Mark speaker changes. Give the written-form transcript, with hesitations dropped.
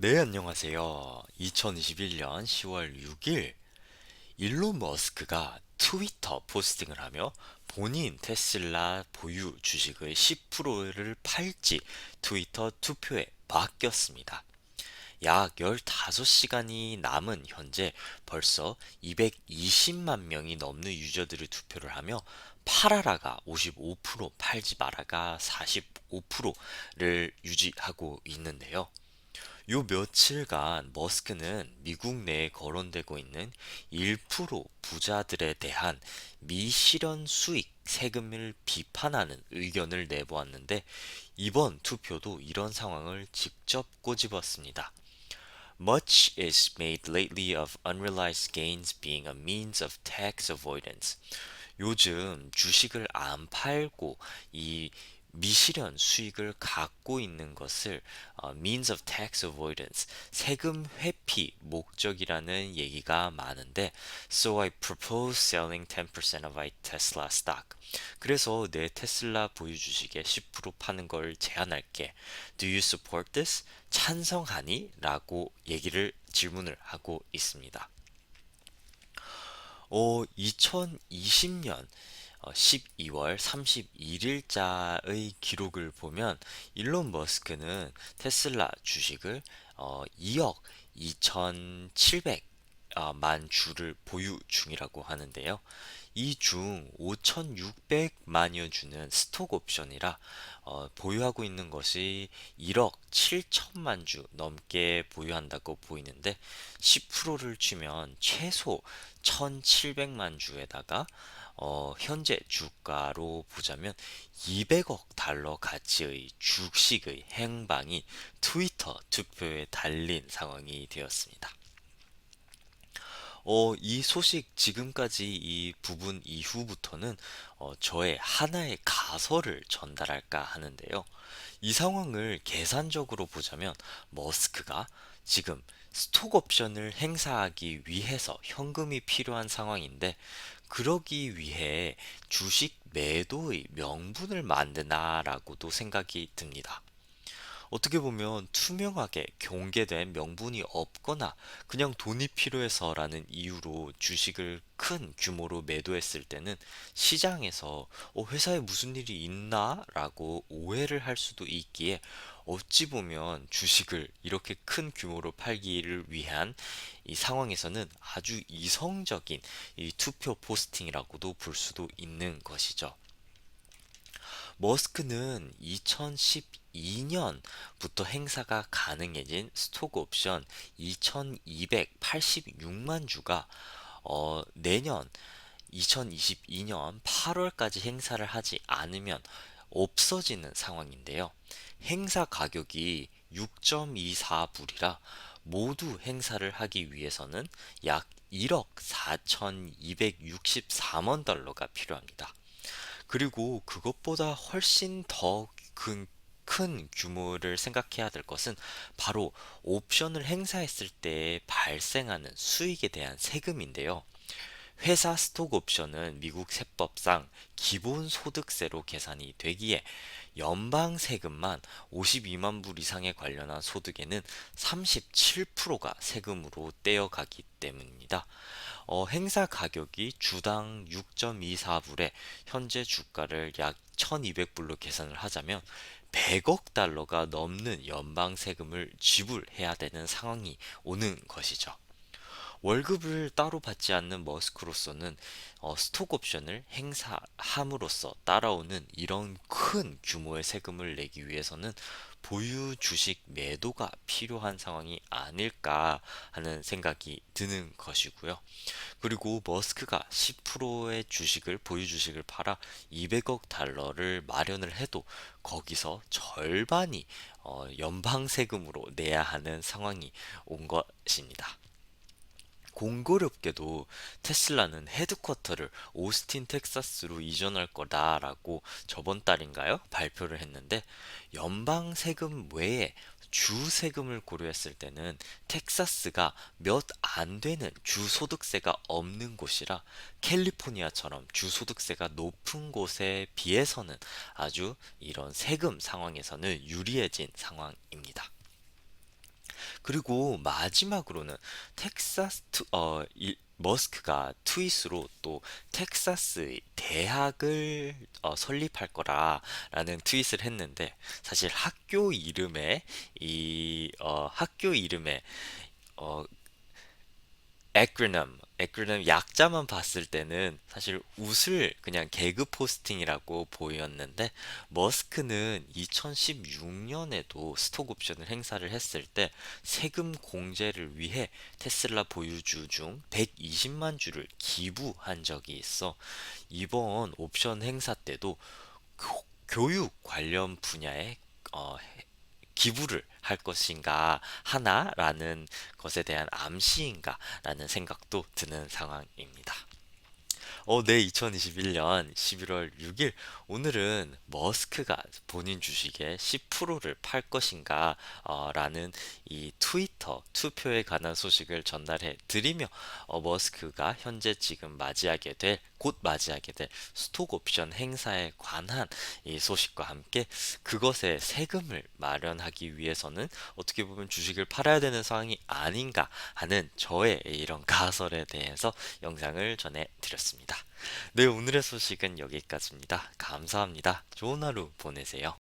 Speaker 1: 네, 안녕하세요. 2021년 10월 6일 일론 머스크가 트위터 포스팅을 하며 본인 테슬라 보유 주식의 10%를 팔지 트위터 투표에 맡겼습니다. 약 15시간이 남은 현재 벌써 220만 명이 넘는 유저들이 투표를 하며 팔아라가 55%, 팔지 마라가 45%를 유지하고 있는데요. 요 며칠간 머스크는 미국 내에 거론되고 있는 1% 부자들에 대한 미실현 수익 세금을 비판하는 의견을 내보았는데 이번 투표도 이런 상황을 직접 꼬집었습니다. Much is made lately of unrealized gains being a means of tax avoidance. 요즘 주식을 안 팔고 이 미실현 수익을 갖고 있는 것을 means of tax avoidance, 세금 회피 목적이라는 얘기가 많은데 So I propose selling 10% of my Tesla stock. 그래서 내 테슬라 보유 주식의 10% 파는 걸 제안할게. Do you support this? 찬성하니? 라고 질문을 하고 있습니다. 2020년 12월 31일자의 기록을 보면 일론 머스크는 테슬라 주식을 2억 2,700만 주를 보유 중이라고 하는데요. 이 중 5,600만여 주는 스톡 옵션이라 보유하고 있는 것이 1억 7천만 주 넘게 보유한다고 보이는데 10%를 주면 최소 1,700만 주에다가 현재 주가로 보자면 200억 달러 가치의 주식의 행방이 트위터 투표에 달린 상황이 되었습니다. 이 소식 지금까지 이 부분 이후부터는 저의 하나의 가설을 전달할까 하는데요. 이 상황을 계산적으로 보자면 머스크가 지금 스톡 옵션을 행사하기 위해서 현금이 필요한 상황인데 그러기 위해 주식 매도의 명분을 만드나라고도 생각이 듭니다. 어떻게 보면 투명하게 공개된 명분이 없거나 그냥 돈이 필요해서라는 이유로 주식을 큰 규모로 매도했을 때는 시장에서 회사에 무슨 일이 있나? 라고 오해를 할 수도 있기에 어찌 보면 주식을 이렇게 큰 규모로 팔기를 위한 이 상황에서는 아주 이성적인 이 투표 포스팅이라고도 볼 수도 있는 것이죠. 머스크는 2012년부터 행사가 가능해진 스톡 옵션 2286만 주가 내년 2022년 8월까지 행사를 하지 않으면 없어지는 상황인데요. 행사 가격이 6.24불이라 모두 행사를 하기 위해서는 약 1억 4,264만 달러가 필요합니다. 그리고 그것보다 훨씬 더 큰 규모를 생각해야 될 것은 바로 옵션을 행사했을 때 발생하는 수익에 대한 세금인데요. 회사 스톡 옵션은 미국 세법상 기본소득세로 계산이 되기에 연방 세금만 52만 불 이상에 관련한 소득에는 37%가 세금으로 떼어가기 때문입니다. 행사 가격이 주당 6.24불에 현재 주가를 약 1200불로 계산을 하자면 100억 달러가 넘는 연방 세금을 지불해야 되는 상황이 오는 것이죠. 월급을 따로 받지 않는 머스크로서는 스톡 옵션을 행사함으로써 따라오는 이런 큰 규모의 세금을 내기 위해서는 보유 주식 매도가 필요한 상황이 아닐까 하는 생각이 드는 것이고요. 그리고 머스크가 10%의 주식을 보유 주식을 팔아 200억 달러를 마련을 해도 거기서 절반이 연방 세금으로 내야 하는 상황이 온 것입니다. 공교롭게도 테슬라는 헤드쿼터를 오스틴 텍사스로 이전할 거다라고 저번 달인가요? 발표를 했는데 연방 세금 외에 주 세금을 고려했을 때는 텍사스가 몇 안 되는 주 소득세가 없는 곳이라 캘리포니아처럼 주 소득세가 높은 곳에 비해서는 아주 이런 세금 상황에서는 유리해진 상황입니다. 그리고 마지막으로는 머스크가 트윗으로 또 텍사스 대학을 설립할 거라라는 트윗을 했는데, 사실 학교 이름에 어, 에크로넘 약자만 봤을 때는 사실 웃을 그냥 개그 포스팅이라고 보였는데, 머스크는 2016년에도 스톡 옵션을 행사를 했을 때 세금 공제를 위해 테슬라 보유주 중 120만 주를 기부한 적이 있어. 이번 옵션 행사 때도 교육 관련 분야에 어, 기부를 할 것인가 하나라는 것에 대한 암시인가라는 생각도 드는 상황입니다. 네, 2021년 11월 6일. 오늘은 머스크가 본인 주식의 10%를 팔 것인가 라는 이 트위터 투표에 관한 소식을 전달해 드리며, 머스크가 현재 지금 곧 맞이하게 될 스톡 옵션 행사에 관한 이 소식과 함께 그것에 세금을 마련하기 위해서는 어떻게 보면 주식을 팔아야 되는 상황이 아닌가 하는 저의 이런 가설에 대해서 영상을 전해 드렸습니다. 네, 오늘의 소식은 여기까지입니다. 감사합니다. 좋은 하루 보내세요.